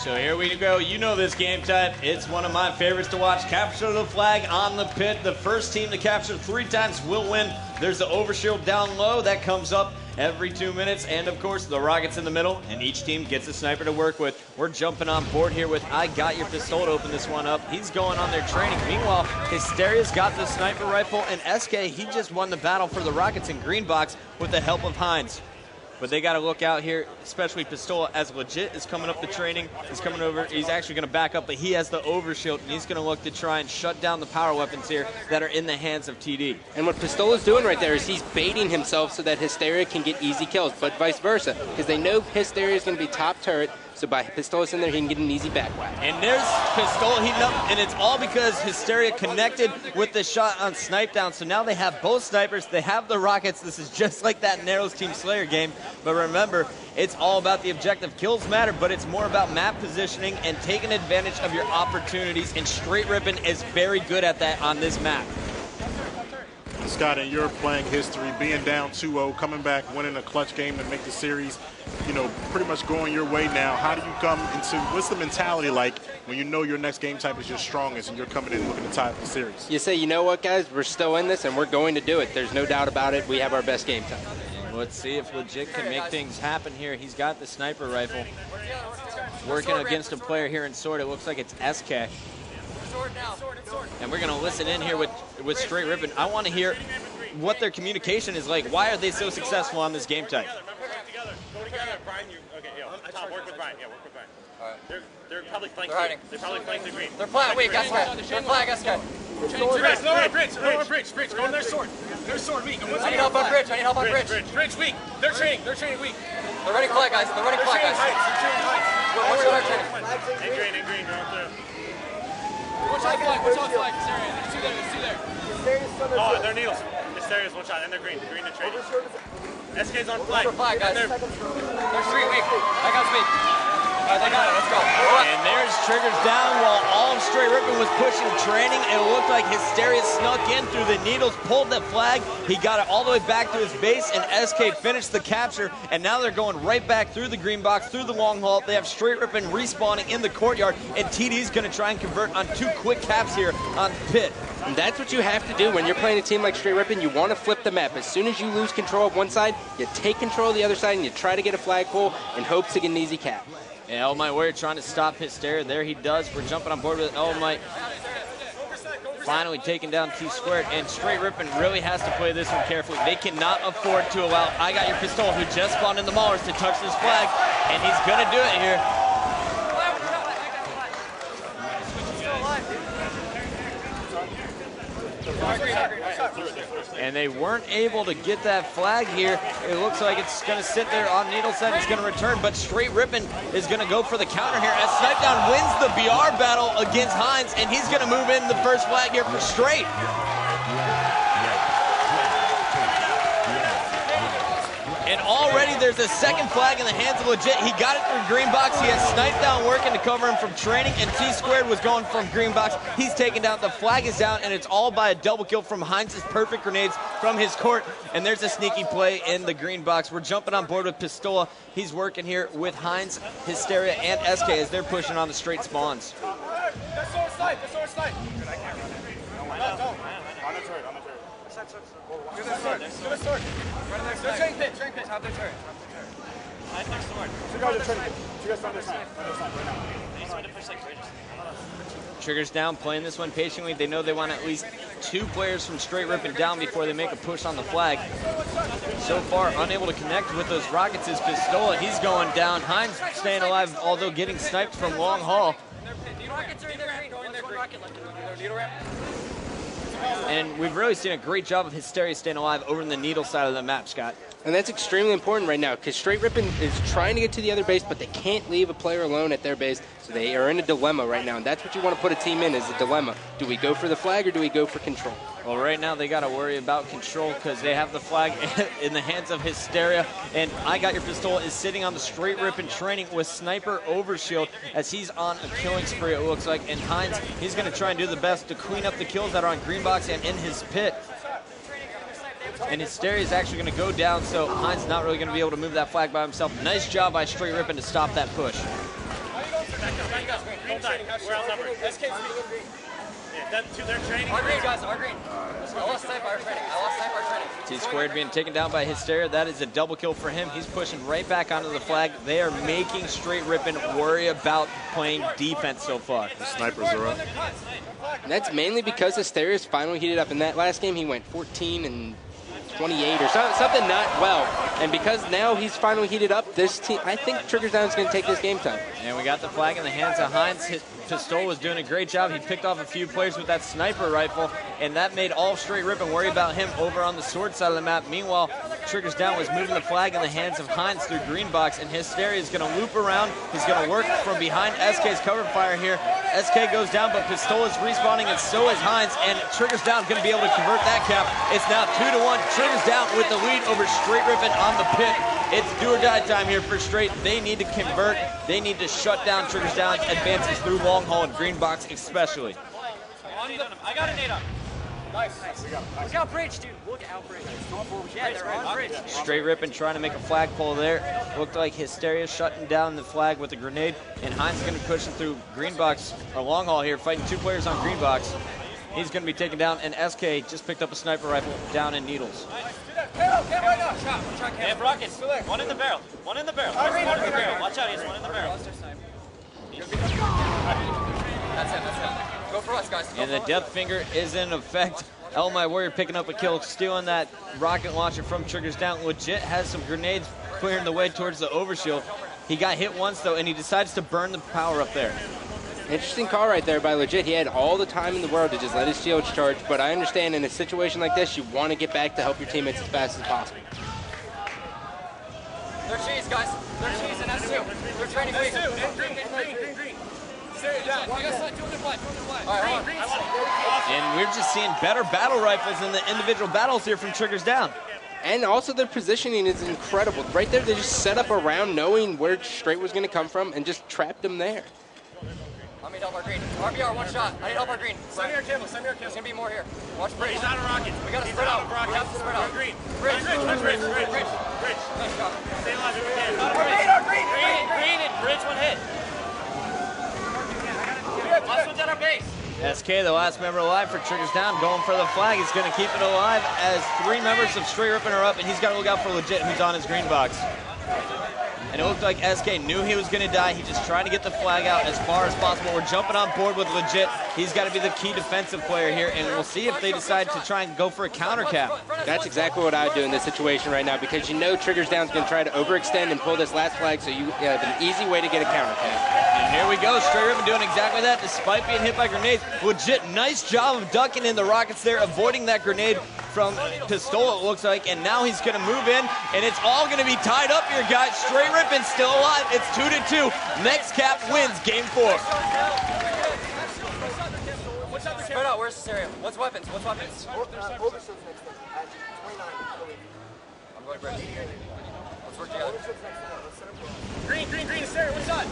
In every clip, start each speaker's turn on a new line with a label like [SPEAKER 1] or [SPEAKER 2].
[SPEAKER 1] So here we go. You know this game type. It's one of my favorites to watch. Capture the flag on the pit. The first team to capture 3 times will win. There's the overshield down low. That comes up every 2 minutes. And, of course, the rockets in the middle. And each team gets a sniper to work with. We're jumping on board here with I Got Your Pistol to open this one up. He's going on their training. Meanwhile, Hysteria's got the sniper rifle. And SK, he just won the battle for the rockets in green box with the help of Heinz. But they got to look out here, especially Pistola, as Legit is coming up the training. He's coming over. He's actually going to back up, but he has the overshield, and he's going to look to try and shut down the power weapons here that are in the hands of TD.
[SPEAKER 2] And what Pistola's doing right there is he's baiting himself so that Hysteria can get easy kills, but vice versa, because they know Hysteria is going to be top turret. So by Pistola's in there, he can get an easy back whack.
[SPEAKER 1] And there's Pistola heating up, and it's all because Hysteria connected with the shot on Snipe Down. So now they have both snipers, they have the rockets. This is just like that Narrows Team Slayer game. But remember, it's all about the objective. Kills matter, but it's more about map positioning and taking advantage of your opportunities. And Str8 Rippin is very good at that on this map.
[SPEAKER 3] Scott, and you're playing history, being down 2-0, coming back, winning a clutch game and make the series, you know, pretty much going your way now. How do you come into, what's the mentality like when you know your next game type is your strongest and you're coming in looking to tie up the series?
[SPEAKER 2] You say, you know what, guys, we're still in this and we're going to do it. There's no doubt about it. We have our best game type.
[SPEAKER 1] Let's see if Legit can make things happen here. He's got the sniper rifle. Working against a player here in Sword. It looks like it's SK. And we're going to listen in here with Str8 Rippin. I want to hear what their communication is like. Why are they so successful on this game type?
[SPEAKER 4] Go together, Brian. Okay, Tom, work with Brian. Yeah, work with Brian. All right. They're probably flanking. They're probably flanking the green.
[SPEAKER 5] They're flanking. Wait, guess what? They're flanking us, guys.
[SPEAKER 4] Lower bridge. Go on their sword. Their sword weak.
[SPEAKER 5] I need help on bridge.
[SPEAKER 4] Bridge weak. They're training weak.
[SPEAKER 5] They're running flag, guys. They're running flag, guys.
[SPEAKER 4] In green. You're up there.
[SPEAKER 5] Watch out flag. There's two there.
[SPEAKER 4] Oh, they're needles. Hysteria's one shot, and they're green. They're training. SK's on flag.
[SPEAKER 5] Guys. They're street weak. I got speed. All right, they got it. Let's go.
[SPEAKER 1] And there's Triggers down while all of Str8 Rippin was pushing training. It looked like Hysteria snuck in through the needles, pulled the flag. He got it all the way back to his base, and SK finished the capture. And now they're going right back through the green box, through the long haul. They have Str8 Rippin respawning in the courtyard, and TD's going to try and convert on 2 quick caps here on pit.
[SPEAKER 2] And that's what you have to do when you're playing a team like Str8 Rippin. You want to flip the map. As soon as you lose control of one side, you take control of the other side and you try to get a flagpole in hopes to get an easy cap.
[SPEAKER 1] And All Might Warrior trying to stop Hysteria. There he does. We're jumping on board with All Might. Finally taking down T-Squared. And Str8 Rippin really has to play this one carefully. They cannot afford to allow I Got Your Pistol, who just spawned in the Maulers, to touch this flag. And he's going to do it here. And they weren't able to get that flag here. It looks like it's going to sit there on needle side. It's going to return, but Str8 Rippin is going to go for the counter here as Snipe Down wins the BR battle against Heinz, and he's going to move in the first flag here for Str8. And already there's a second flag in the hands of Legit. He got it through green box. He has Snipe Down working to cover him from training, and T-Squared was going from green box. He's taken down. The flag is down, and it's all by a double kill from Heinz's perfect grenades from his court. And there's a sneaky play in the green box. We're jumping on board with Pistola. He's working here with Heinz, Hysteria, and SK as they're pushing on the straight spawns.
[SPEAKER 4] That's sword snipe. No. On the turret. Get the sword. They're training pit. Have their turret. I have their sword. Two guys are training pit. Two guys on their side right now. They just want to push like bridges.
[SPEAKER 1] Triggers down, playing this one patiently. They know they want at least 2 players from Str8 Rippin down before they make a push on the flag. So far, unable to connect with those rockets is Pistola. He's going down. Heinz staying alive, although getting sniped from long haul.
[SPEAKER 5] The rockets are in their rocket left. Needle ramp.
[SPEAKER 1] And we've really seen a great job of Hysteria staying alive over in the needle side of the map, Scott.
[SPEAKER 2] And that's extremely important right now because Str8 Rippin is trying to get to the other base, but they can't leave a player alone at their base. So they are in a dilemma right now, and that's what you want to put a team in, is a dilemma. Do we go for the flag or do we go for control?
[SPEAKER 1] Well, right now they got to worry about control because they have the flag in the hands of Hysteria. And I Got Your Pistol is sitting on the Str8 Rippin training with Sniper Overshield as he's on a killing spree, it looks like. And Heinz, he's going to try and do the best to clean up the kills that are on green box and in his pit. And Hysteria is actually going to go down, so Heinz not really going to be able to move that flag by himself. Nice job by Str8 Rippin to stop that push.
[SPEAKER 4] We're outnumbered. SK's green. Yeah, they're training.
[SPEAKER 5] Our green, guys, our green. I lost sniper our training.
[SPEAKER 1] T-Squared being taken down by Hysteria. That is a double kill for him. He's pushing right back onto the flag. They are making Str8 Rippin worry about playing defense so far.
[SPEAKER 3] The snipers are up.
[SPEAKER 2] And that's mainly because Hysteria's finally heated up. In that last game, he went 14 and 28 or something not well. And because now he's finally heated up, this team, I think Triggers Down is going to take this game time.
[SPEAKER 1] And we got the flag in the hands of Heinz. His Pistol was doing a great job. He picked off a few players with that sniper rifle, and that made all Str8 Rippin worry about him over on the sword side of the map. Meanwhile, Triggers Down was moving the flag in the hands of Heinz through green box, and Hysteria is going to loop around. He's going to work from behind SK's cover fire here. SK goes down, but Pistol is respawning, and so is Heinz, and Triggers Down going to be able to convert that cap. It's now 2-1. Triggers Down with the lead over Str8 Rippin on the pit. It's do or die time here for Str8. They need to convert. They need to shut down Triggers Down's advances through long haul and green box especially.
[SPEAKER 4] I got a nade up.
[SPEAKER 5] Nice. Look out bridge, dude. Look out bridge. Yeah, they're on bridge.
[SPEAKER 1] Str8 Rippin trying to make a flagpole there. Looked like Hysteria shutting down the flag with a grenade, and Heinz is going to be pushing through green box or long haul here, fighting two players on green box. He's going to be taken down, and SK just picked up a sniper rifle down in Needles.
[SPEAKER 4] They have rockets. One in the barrel. One in the barrel. One in the barrel. Watch out, he's one in the barrel.
[SPEAKER 5] That's it. Go for us, guys.
[SPEAKER 1] And the Death Finger is in effect. My Warrior picking up a kill, stealing that rocket launcher from Triggers Down. Legit has some grenades clearing the way towards the overshield. He got hit once, though, and he decides to burn the power up there.
[SPEAKER 2] Interesting call right there by Legit. He had all the time in the world to just let his shields charge, but I understand in a situation like this, you want to get back to help your teammates as fast as possible.
[SPEAKER 5] They're cheese, guys. They're cheese and S2. They're training weak.
[SPEAKER 4] Green. Stay down.
[SPEAKER 1] And we're just seeing better battle rifles in the individual battles here from Triggers Down.
[SPEAKER 2] And also their positioning is incredible. Right there, they just set up around knowing where Str8 was going to come from and just trapped them there.
[SPEAKER 5] I need help our green. RBR, one shot. I need help our green.
[SPEAKER 4] Send me your kill.
[SPEAKER 5] There's going to be more here. Watch bridge.
[SPEAKER 4] He's out of rockets.
[SPEAKER 5] We got to spread out. We have to spread out.
[SPEAKER 4] Green.
[SPEAKER 5] Bridge.
[SPEAKER 4] Bridge.
[SPEAKER 5] Nice shot.
[SPEAKER 4] Stay alive if you can. Green and bridge one hit. Last one's at our base.
[SPEAKER 1] SK, the last member alive for Triggers Down, going for the flag. He's going to keep it alive as three members of Str8 Rippin are up, and he's got to look out for Legit, who's on his green box. And it looked like SK knew he was going to die. He just tried to get the flag out as far as possible. We're jumping on board with Legit. He's got to be the key defensive player here, and we'll see if they decide to try and go for a counter cap.
[SPEAKER 2] That's exactly what I would do in this situation right now, because you know Triggers Down's going to try to overextend and pull this last flag, so you have an easy way to get a counter cap.
[SPEAKER 1] And here we go, Str8 Rippin doing exactly that, despite being hit by grenades. Legit, nice job of ducking in the rockets there, avoiding that grenade from Pistol, it looks like, and now he's going to move in, and it's all going to be tied up here, guys. Str8 Rippin still alive. It's 2-2. Next cap wins game 4.
[SPEAKER 5] Spread out. Where's this area? What's weapons? I'm going bridge. Let's work together.
[SPEAKER 4] Green, Sarah, what's up?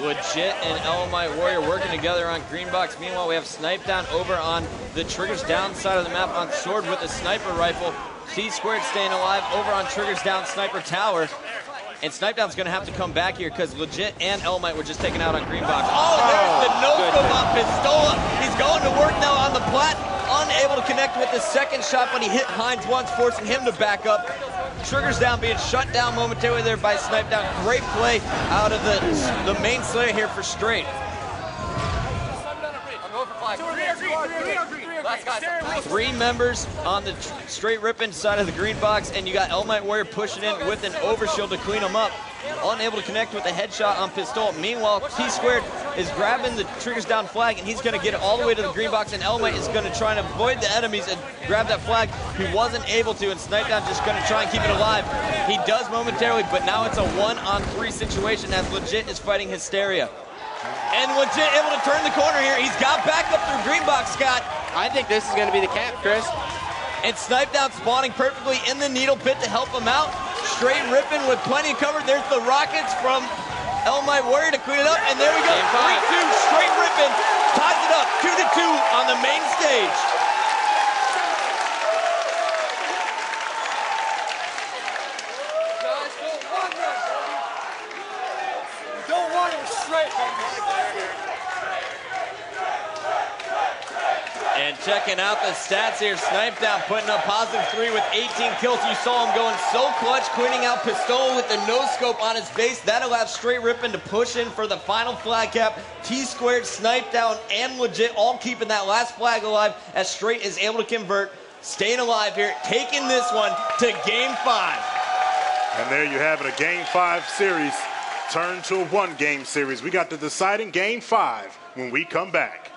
[SPEAKER 1] Legit and Elamite Warrior working together on green box. Meanwhile, we have Snipe Down over on the Triggers Down side of the map on sword with a sniper rifle. T-Squared staying alive over on Triggers Down Sniper Tower. And Snipe Down's going to have to come back here because Legit and Elamite were just taken out on green box. Oh, there's the no-scope on Pistola. He's going to work now on the plat. Unable to connect with the second shot, but he hit Heinz once, forcing him to back up. Triggers Down being shut down momentarily there by Snipe Down. Great play out of the main slayer here for Str8.
[SPEAKER 5] I'm going for flag. Last guy.
[SPEAKER 1] Three members on the Str8 Rippin side of the green box, and you got Elamite Warrior pushing in with an overshield to clean him up. Unable to connect with a headshot on Pistol. Meanwhile, T-Squared is grabbing the Triggers Down flag, and he's going to get it all the way to the green box, and Elamite is going to try and avoid the enemies and grab that flag. He wasn't able to, and Snipe Down just going to try and keep it alive. He does momentarily, but now it's a 1-on-3 situation as Legit is fighting Hysteria. And Legit able to turn the corner here. He's got back up through green box, Scott.
[SPEAKER 2] I think this is going to be the cap, Chris.
[SPEAKER 1] And Snipe Down spawning perfectly in the needle pit to help him out. Str8 Rippin with plenty of cover. There's the rockets from Elamite Warrior to clean it up. And there we go, 3-2. Str8 Rippin ties it up, 2-2 on the main stage.
[SPEAKER 4] Don't want to
[SPEAKER 1] And checking out the stats here, Snipe Down putting up +3 with 18 kills. You saw him going so clutch, cleaning out Pistol with the no-scope on his base. That allowed Str8 Rippin to push in for the final flag cap. T-Squared, Snipe Down, and Legit all keeping that last flag alive as Str8 is able to convert, staying alive here, taking this one to Game 5.
[SPEAKER 3] And there you have it, a Game 5 series turned to a one-game series. We got the deciding Game 5 when we come back.